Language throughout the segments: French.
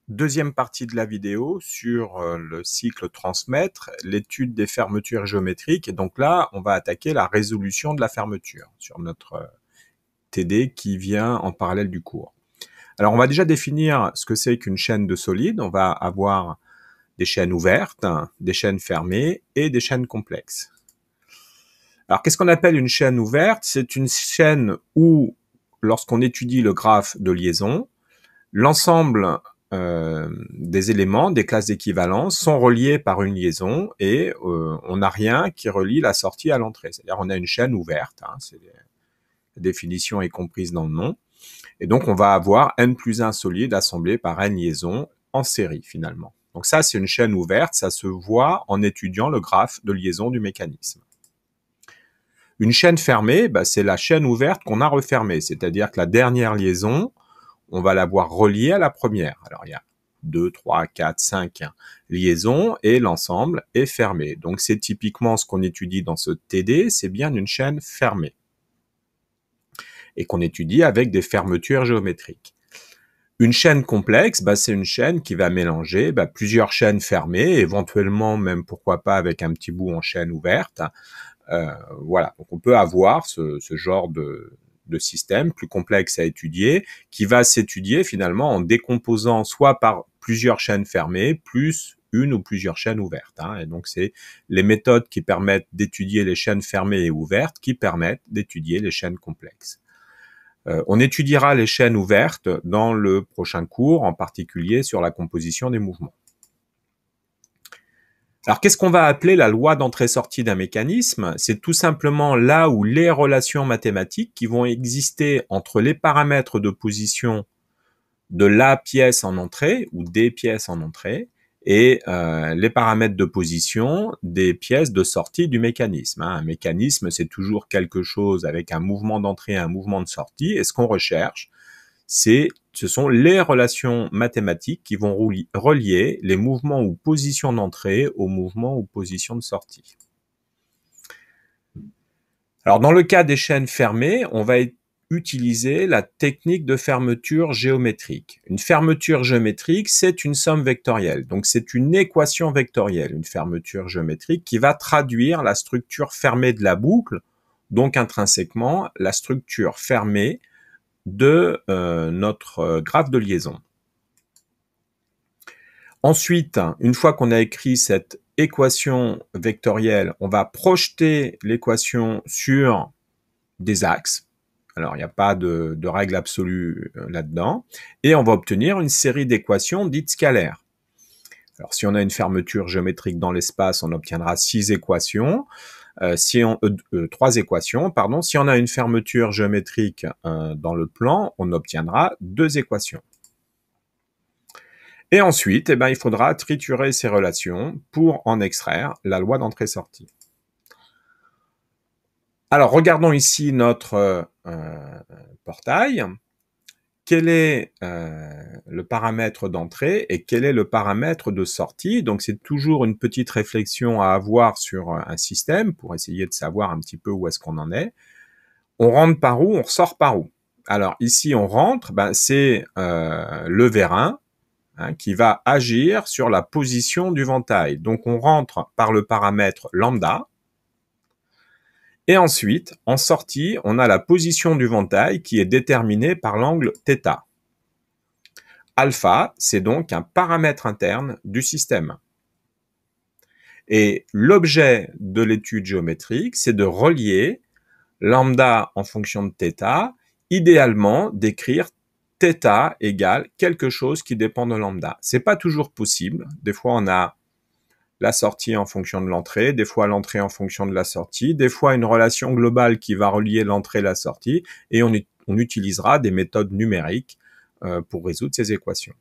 Deuxième partie de la vidéo sur le cycle transmettre, l'étude des fermetures géométriques. Et donc là, on va attaquer la résolution de la fermeture sur notre TD qui vient en parallèle du cours. Alors, on va déjà définir ce que c'est qu'une chaîne de solides. On va avoir des chaînes ouvertes, des chaînes fermées et des chaînes complexes. Alors, qu'est-ce qu'on appelle une chaîne ouverte? C'est une chaîne où, lorsqu'on étudie le graphe de liaison, l'ensemble des éléments, des classes d'équivalence sont reliés par une liaison et on n'a rien qui relie la sortie à l'entrée. C'est-à-dire on a une chaîne ouverte, la définition est comprise dans le nom, et donc on va avoir n plus 1 solide assemblé par n liaisons en série finalement. Donc ça c'est une chaîne ouverte, ça se voit en étudiant le graphe de liaison du mécanisme. Une chaîne fermée, c'est la chaîne ouverte qu'on a refermée, c'est-à-dire que la dernière liaison, on va l'avoir reliée à la première. Alors, il y a 2, 3, 4, 5 liaisons et l'ensemble est fermé. Donc, c'est typiquement ce qu'on étudie dans ce TD, c'est bien une chaîne fermée et qu'on étudie avec des fermetures géométriques. Une chaîne complexe, c'est une chaîne qui va mélanger plusieurs chaînes fermées, éventuellement même, pourquoi pas, avec un petit bout en chaîne ouverte. Voilà, donc on peut avoir ce genre de système plus complexe à étudier, qui va s'étudier finalement en décomposant soit par plusieurs chaînes fermées, plus une ou plusieurs chaînes ouvertes. Et donc c'est les méthodes qui permettent d'étudier les chaînes fermées et ouvertes qui permettent d'étudier les chaînes complexes. On étudiera les chaînes ouvertes dans le prochain cours, en particulier sur la composition des mouvements. Alors, qu'est-ce qu'on va appeler la loi d'entrée-sortie d'un mécanisme? C'est tout simplement là où les relations mathématiques qui vont exister entre les paramètres de position de la pièce en entrée ou des pièces en entrée et les paramètres de position des pièces de sortie du mécanisme. Un mécanisme, c'est toujours quelque chose avec un mouvement d'entrée et un mouvement de sortie, et ce qu'on recherche, ce sont les relations mathématiques qui vont relier les mouvements ou positions d'entrée aux mouvements ou positions de sortie. Alors, dans le cas des chaînes fermées, on va utiliser la technique de fermeture géométrique. Une fermeture géométrique, c'est une somme vectorielle. Donc, c'est une équation vectorielle, une fermeture géométrique qui va traduire la structure fermée de la boucle, donc intrinsèquement la structure fermée de notre graphe de liaison. Ensuite, une fois qu'on a écrit cette équation vectorielle, on va projeter l'équation sur des axes. Alors, il n'y a pas de règle absolue là-dedans. Et on va obtenir une série d'équations dites scalaires. Alors, si on a une fermeture géométrique dans l'espace, on obtiendra 6 équations. 3 équations, pardon. Si on a une fermeture géométrique dans le plan, on obtiendra 2 équations. Et ensuite, il faudra triturer ces relations pour en extraire la loi d'entrée-sortie. Alors, regardons ici notre portail. Quel est le paramètre d'entrée et quel est le paramètre de sortie? Donc, c'est toujours une petite réflexion à avoir sur un système pour essayer de savoir un petit peu où est-ce qu'on en est. On rentre par où? On ressort par où? Alors, ici, on rentre, c'est le vérin qui va agir sur la position du ventail. Donc, on rentre par le paramètre lambda. Et ensuite, en sortie, on a la position du ventail qui est déterminée par l'angle θ. Alpha, c'est donc un paramètre interne du système. Et l'objet de l'étude géométrique, c'est de relier lambda en fonction de θ, idéalement d'écrire θ égale quelque chose qui dépend de lambda. C'est pas toujours possible. Des fois, on a la sortie en fonction de l'entrée, des fois l'entrée en fonction de la sortie, des fois une relation globale qui va relier l'entrée et la sortie, et on utilisera des méthodes numériques pour résoudre ces équations.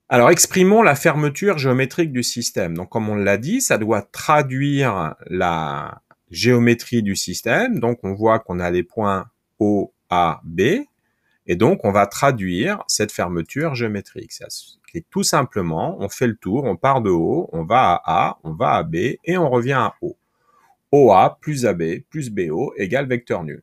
Alors, exprimons la fermeture géométrique du système. Donc, comme on l'a dit, ça doit traduire la géométrie du système. Donc, on voit qu'on a les points O, A, B, et donc on va traduire cette fermeture géométrique. C'est tout simplement, on fait le tour, on part de O, on va à A, on va à B, et on revient à O. OA plus AB plus BO égale vecteur nul.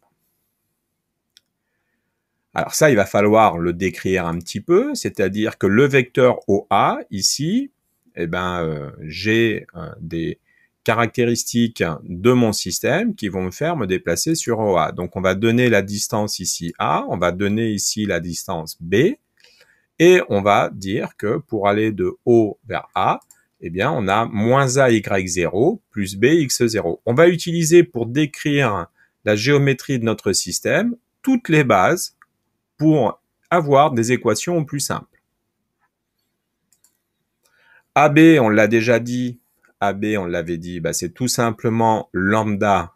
Alors ça, il va falloir le décrire un petit peu, c'est-à-dire que le vecteur OA, ici, eh ben, j'ai des caractéristiques de mon système qui vont me faire me déplacer sur OA. Donc on va donner la distance ici A, on va donner ici la distance B, et on va dire que pour aller de O vers A, eh bien, on a moins AY0 plus BX0. On va utiliser pour décrire la géométrie de notre système toutes les bases pour avoir des équations plus simples. AB, on l'a déjà dit, AB, on l'avait dit, bah, c'est tout simplement lambda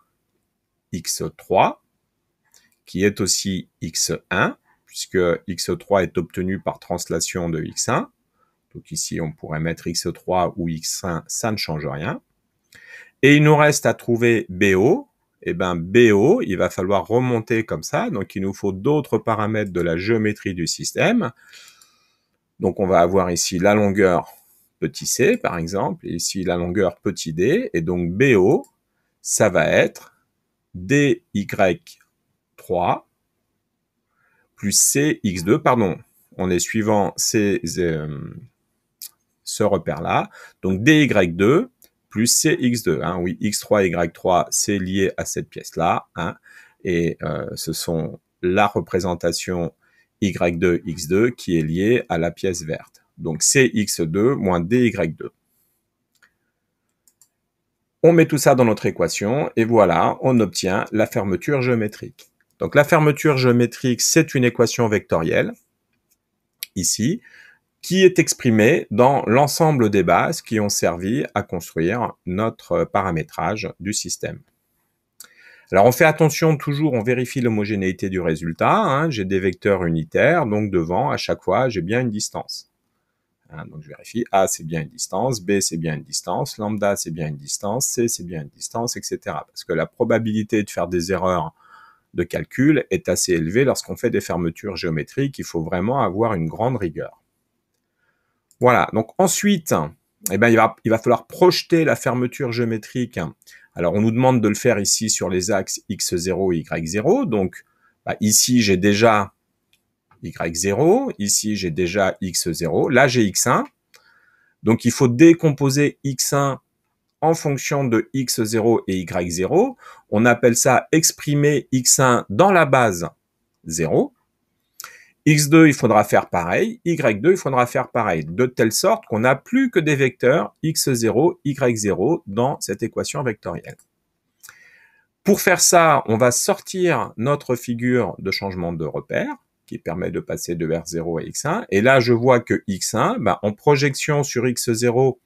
x3, qui est aussi x1, puisque x3 est obtenu par translation de x1. Donc ici, on pourrait mettre x3 ou x1, ça ne change rien. Et il nous reste à trouver BO. Et bien BO, il va falloir remonter comme ça. Donc il nous faut d'autres paramètres de la géométrie du système. Donc on va avoir ici la longueur petit c, par exemple, et ici la longueur petit d. Et donc BO, ça va être dy3 plus cx2, pardon, on est suivant ce repère-là. Donc dy2 plus cx2. Hein, oui, x3, y3, c'est lié à cette pièce-là. Hein, et ce sont la représentation y2, x2 qui est liée à la pièce verte. Donc cx2 moins dy2. On met tout ça dans notre équation et voilà, on obtient la fermeture géométrique. Donc la fermeture géométrique, c'est une équation vectorielle, ici, qui est exprimée dans l'ensemble des bases qui ont servi à construire notre paramétrage du système. Alors on fait attention, toujours on vérifie l'homogénéité du résultat, hein, j'ai des vecteurs unitaires, donc devant, à chaque fois, j'ai bien une distance. Hein, donc je vérifie, A c'est bien une distance, B c'est bien une distance, lambda c'est bien une distance, C c'est bien une distance, etc. Parce que la probabilité de faire des erreurs de calcul est assez élevée lorsqu'on fait des fermetures géométriques, il faut vraiment avoir une grande rigueur. Voilà, donc ensuite, eh ben, il va falloir projeter la fermeture géométrique. Alors on nous demande de le faire ici sur les axes x0 et y0, donc bah, ici j'ai déjà y0, ici j'ai déjà x0, là j'ai x1, donc il faut décomposer x1 en fonction de x0 et y0, on appelle ça exprimer x1 dans la base 0, x2 il faudra faire pareil, y2 il faudra faire pareil, de telle sorte qu'on n'a plus que des vecteurs x0, y0 dans cette équation vectorielle. Pour faire ça, on va sortir notre figure de changement de repère, qui permet de passer de R0 à x1. Et là, je vois que x1, ben, en projection sur x0,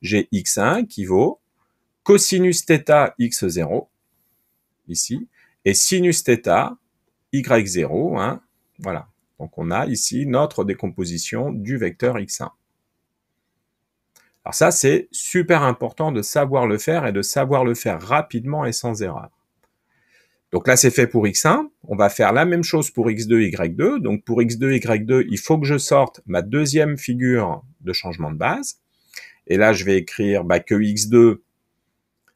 j'ai x1 qui vaut cosinus θ x0, ici, et sinus θ y0, hein, voilà. Donc on a ici notre décomposition du vecteur x1. Alors ça, c'est super important de savoir le faire et de savoir le faire rapidement et sans erreur. Donc là, c'est fait pour x1. On va faire la même chose pour x2, y2. Donc pour x2, y2, il faut que je sorte ma deuxième figure de changement de base. Et là, je vais écrire bah, que x2,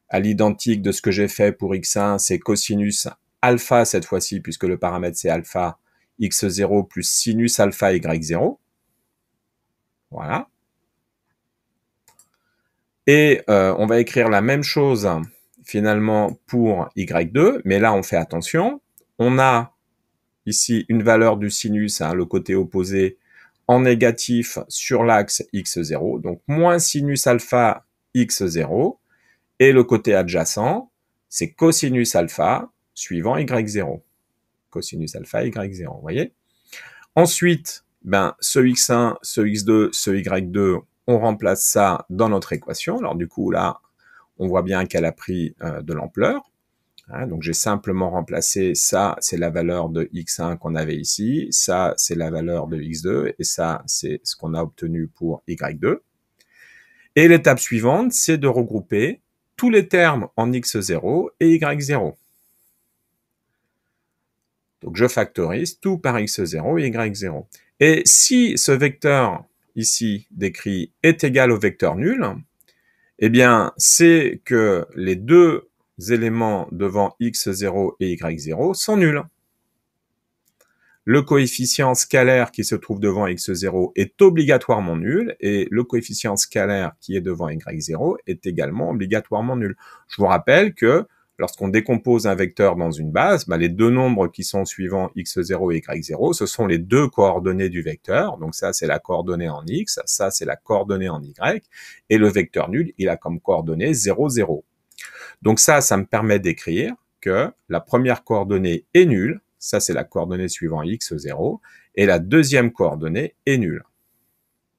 à l'identique de ce que j'ai fait pour x1, c'est cosinus alpha cette fois-ci, puisque le paramètre c'est alpha, x0 plus sinus alpha y0. Voilà. Et on va écrire la même chose finalement pour y2, mais là on fait attention. On a ici une valeur du sinus, hein, le côté opposé, en négatif sur l'axe x0, donc moins sinus alpha x0, et le côté adjacent, c'est cosinus alpha suivant y0. Cosinus alpha y0, vous voyez. Ensuite, ben, ce x1, ce x2, ce y2, on remplace ça dans notre équation. Alors du coup, là, on voit bien qu'elle a pris de l'ampleur. Hein, donc j'ai simplement remplacé ça, c'est la valeur de x1 qu'on avait ici, ça c'est la valeur de x2, et ça c'est ce qu'on a obtenu pour y2. Et l'étape suivante, c'est de regrouper tous les termes en x0 et y0. Donc je factorise tout par x0 et y0. Et si ce vecteur ici décrit est égal au vecteur nul, eh bien c'est que les deux éléments devant x0 et y0 sont nuls. Le coefficient scalaire qui se trouve devant x0 est obligatoirement nul et le coefficient scalaire qui est devant y0 est également obligatoirement nul. Je vous rappelle que lorsqu'on décompose un vecteur dans une base, les deux nombres qui sont suivants x0 et y0, ce sont les deux coordonnées du vecteur. Donc ça, c'est la coordonnée en x, ça, c'est la coordonnée en y, et le vecteur nul, il a comme coordonnée 0, 0. Donc ça me permet d'écrire que la première coordonnée est nulle, ça c'est la coordonnée suivant x0, et la deuxième coordonnée est nulle.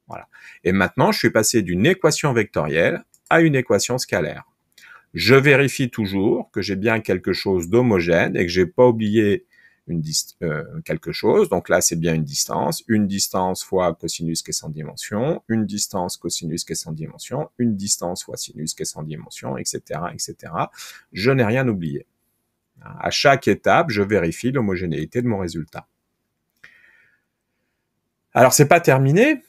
Voilà. Et maintenant, je suis passé d'une équation vectorielle à une équation scalaire. Je vérifie toujours que j'ai bien quelque chose d'homogène et que j'ai pas oublié quelque chose. Donc là, c'est bien une distance fois cosinus qui est sans dimension, une distance cosinus qui est sans dimension, une distance fois sinus qui est sans dimension, etc., etc. Je n'ai rien oublié. À chaque étape, je vérifie l'homogénéité de mon résultat. Alors, c'est pas terminé.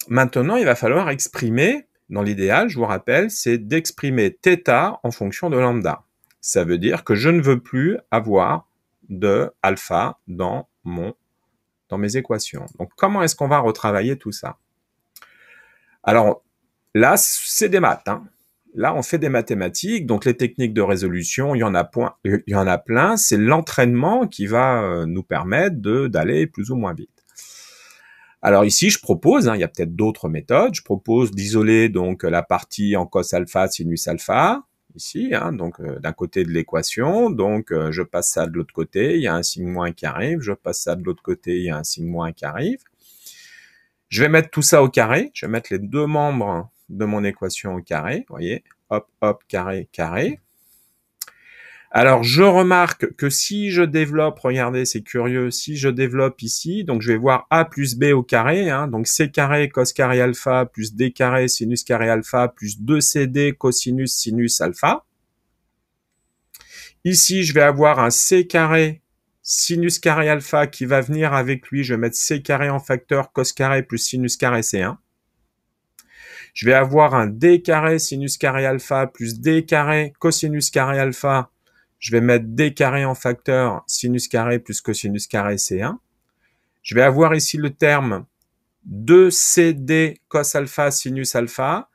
Maintenant, il va falloir exprimer, dans l'idéal, je vous rappelle, c'est d'exprimer θ en fonction de lambda. Ça veut dire que je ne veux plus avoir de alpha dans mes équations. Donc, comment est-ce qu'on va retravailler tout ça? Alors, là, c'est des maths, hein. Là, on fait des mathématiques, donc les techniques de résolution, il y en a plein. C'est l'entraînement qui va nous permettre d'aller plus ou moins vite. Alors ici, je propose, il y a peut-être d'autres méthodes, je propose d'isoler donc la partie en cos alpha, sinus alpha, ici, donc d'un côté de l'équation, donc je passe ça de l'autre côté, il y a un signe moins qui arrive, je passe ça de l'autre côté, il y a un signe moins qui arrive. Je vais mettre tout ça au carré, je vais mettre les deux membres de mon équation au carré, vous voyez, hop, hop, carré, carré. Alors, je remarque que si je développe, regardez, c'est curieux, si je développe ici, donc je vais voir a plus b au carré, donc c carré cos carré alpha plus d carré sinus carré alpha plus 2cd cosinus sinus alpha. Ici, je vais avoir un c carré sinus carré alpha qui va venir avec lui, je vais mettre c carré en facteur cos carré plus sinus carré c1. Je vais avoir un d carré sinus carré alpha plus d carré cosinus carré alpha. Je vais mettre d carré en facteur sinus carré plus cosinus carré C1. Je vais avoir ici le terme 2CD cos alpha sinus alpha,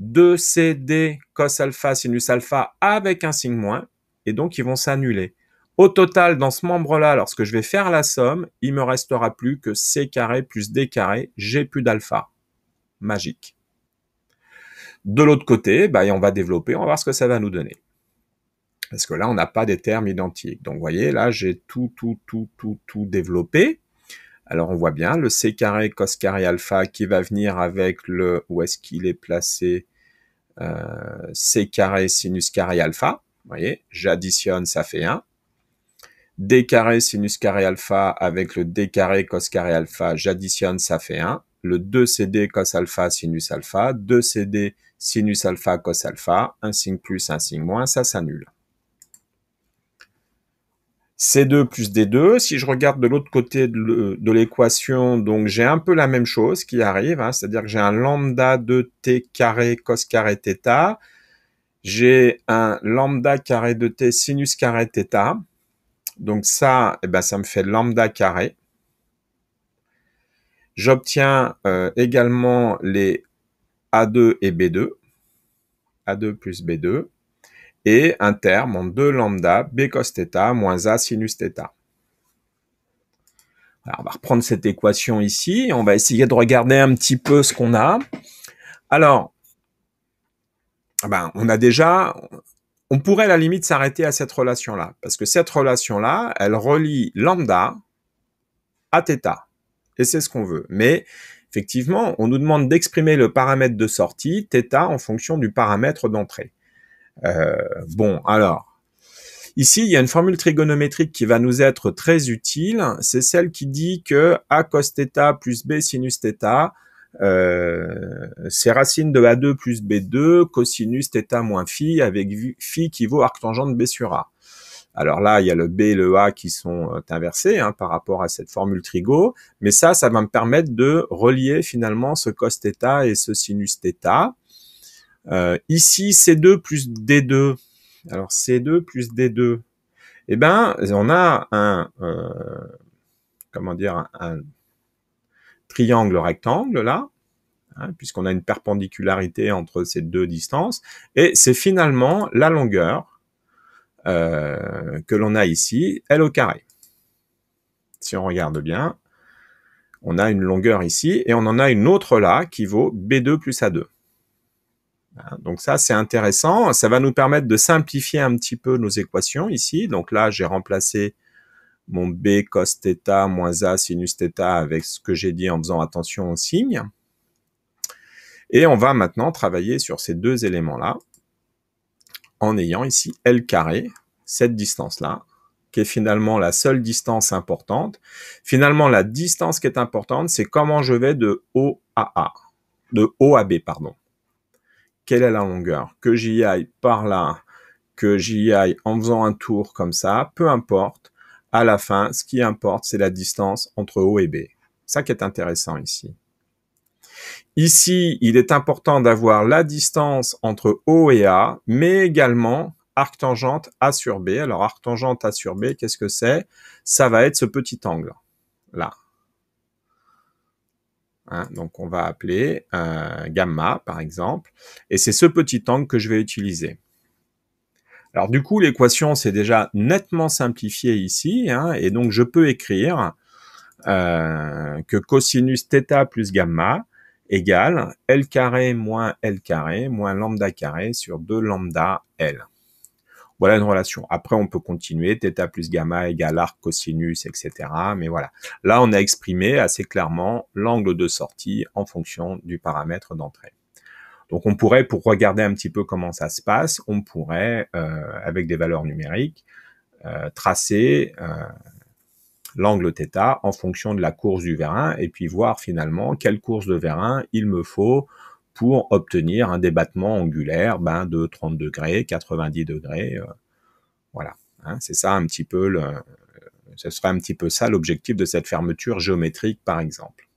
2CD cos alpha sinus alpha avec un signe moins, et donc ils vont s'annuler. Au total, dans ce membre-là, lorsque je vais faire la somme, il me restera plus que C carré plus D carré, j'ai plus d'alpha. Magique. De l'autre côté, on va développer, on va voir ce que ça va nous donner. Parce que là, on n'a pas des termes identiques. Donc, vous voyez, là, j'ai tout développé. Alors, on voit bien le c carré cos carré alpha qui va venir avec où est-ce qu'il est placé, c carré sinus carré alpha. Vous voyez, j'additionne, ça fait 1. D carré sinus carré alpha avec le d carré cos carré alpha, j'additionne, ça fait 1. Le 2cd cos alpha sinus alpha, 2cd sinus alpha cos alpha, un signe plus, un signe moins, ça s'annule. C2 plus D2, si je regarde de l'autre côté de l'équation, donc j'ai un peu la même chose qui arrive, c'est-à-dire que j'ai un lambda de t carré cos carré θ, j'ai un lambda carré de t sinus carré θ, donc ça, ça me fait lambda carré. J'obtiens également les A2 et B2, A2 plus B2, et un terme en 2 lambda b cos θ moins a sinus θ. Alors, on va reprendre cette équation ici, on va essayer de regarder un petit peu ce qu'on a. Alors, on a déjà, on pourrait à la limite s'arrêter à cette relation-là, parce que cette relation-là, elle relie lambda à θ, et c'est ce qu'on veut. Mais effectivement, on nous demande d'exprimer le paramètre de sortie, θ, en fonction du paramètre d'entrée. Alors, ici, il y a une formule trigonométrique qui va nous être très utile. C'est celle qui dit que a cos θ plus b sinus θ, c'est racine de A2 plus B2, cosinus θ moins phi, avec phi qui vaut arctangente de B sur A. Alors là, il y a le B et le A qui sont inversés par rapport à cette formule trigo, mais ça va me permettre de relier finalement ce cos θ et ce sinus θ. Ici, C2 plus D2. Alors, C2 plus D2. On a comment dire, un triangle rectangle là, hein, puisqu'on a une perpendicularité entre ces deux distances, et c'est finalement la longueur que l'on a ici, L au carré. Si on regarde bien, on a une longueur ici, et on en a une autre là, qui vaut B2 plus A2. Donc ça, c'est intéressant. Ça va nous permettre de simplifier un petit peu nos équations ici. Donc là, j'ai remplacé mon B cos θ moins A sinus θ avec ce que j'ai dit en faisant attention aux signes. Et on va maintenant travailler sur ces deux éléments-là en ayant ici L carré, cette distance-là, qui est finalement la seule distance importante. Finalement, la distance qui est importante, c'est comment je vais de O à A, de O à B, pardon. Quelle est la longueur? Que j'y aille par là, que j'y aille en faisant un tour comme ça, peu importe. À la fin, ce qui importe, c'est la distance entre O et B. Ça qui est intéressant ici. Ici, il est important d'avoir la distance entre O et A, mais également arctangente A sur B. Alors, arctangente A sur B, qu'est-ce que c'est? Ça va être ce petit angle, là. Hein, donc, on va appeler gamma, par exemple. Et c'est ce petit angle que je vais utiliser. Alors, du coup, l'équation, c'est déjà nettement simplifiée ici. Hein, et donc, je peux écrire que cosinus θ plus gamma égale L carré moins lambda carré sur 2 lambda L. Voilà une relation. Après, on peut continuer, θ plus gamma égale arc cosinus, etc. Mais voilà. Là, on a exprimé assez clairement l'angle de sortie en fonction du paramètre d'entrée. Donc, on pourrait, pour regarder un petit peu comment ça se passe, on pourrait, avec des valeurs numériques, tracer l'angle θ en fonction de la course du vérin et puis voir finalement quelle course de vérin il me faut pour obtenir un débattement angulaire de 30 degrés, 90 degrés. Voilà, hein, c'est ça un petit peu ce serait un petit peu ça l'objectif de cette fermeture géométrique par exemple.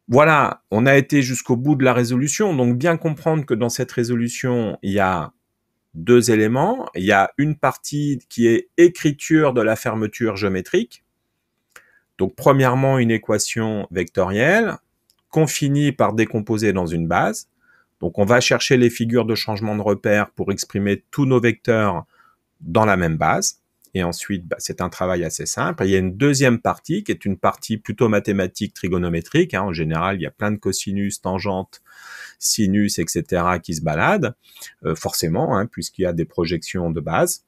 Voilà, on a été jusqu'au bout de la résolution, donc bien comprendre que dans cette résolution, il y a deux éléments. Il y a une partie qui est écriture de la fermeture géométrique. Donc, premièrement, une équation vectorielle qu'on finit par décomposer dans une base. Donc, on va chercher les figures de changement de repère pour exprimer tous nos vecteurs dans la même base. Et ensuite, c'est un travail assez simple. Et il y a une deuxième partie qui est une partie plutôt mathématique trigonométrique. Hein. En général, il y a plein de cosinus, tangentes, sinus, etc. qui se baladent, forcément, hein, puisqu'il y a des projections de base.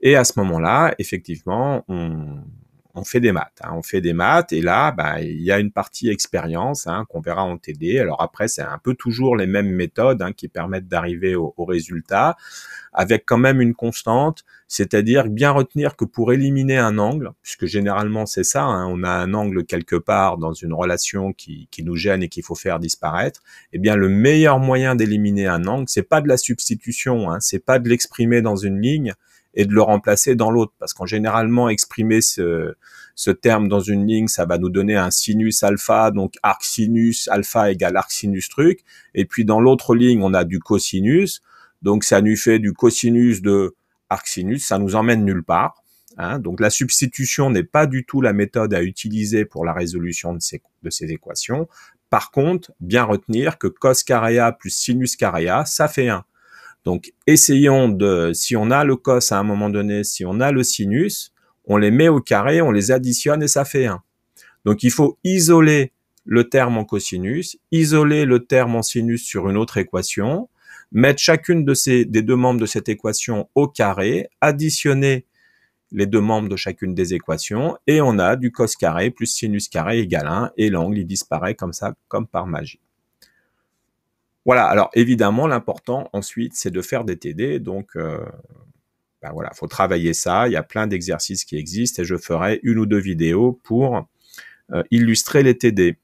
Et à ce moment-là, effectivement, on fait des maths. Hein. On fait des maths et là, il y a une partie expérience hein, qu'on verra en TD. Alors après, c'est un peu toujours les mêmes méthodes hein, qui permettent d'arriver au résultat, avec quand même une constante, c'est-à-dire bien retenir que pour éliminer un angle, puisque généralement c'est ça, hein, on a un angle quelque part dans une relation qui nous gêne et qu'il faut faire disparaître, eh bien le meilleur moyen d'éliminer un angle, c'est pas de la substitution, hein, c'est pas de l'exprimer dans une ligne et de le remplacer dans l'autre, parce qu'en généralement exprimer ce terme dans une ligne, ça va nous donner un sinus alpha, donc arc sinus alpha égale arc sinus truc, et puis dans l'autre ligne on a du cosinus, donc ça nous fait du cosinus de arcsinus, ça nous emmène nulle part. Hein. Donc la substitution n'est pas du tout la méthode à utiliser pour la résolution de ces équations. Par contre, bien retenir que cos carré A plus sinus carré A, ça fait 1. Donc essayons de, si on a le cos à un moment donné, si on a le sinus, on les met au carré, on les additionne et ça fait 1. Donc il faut isoler le terme en cosinus, isoler le terme en sinus sur une autre équation, mettre chacune des deux membres de cette équation au carré, additionner les deux membres de chacune des équations, et on a du cos carré plus sinus carré égale 1, et l'angle il disparaît comme ça, comme par magie. Voilà, alors évidemment, l'important ensuite, c'est de faire des TD, donc voilà, faut travailler ça, il y a plein d'exercices qui existent, et je ferai une ou deux vidéos pour illustrer les TD.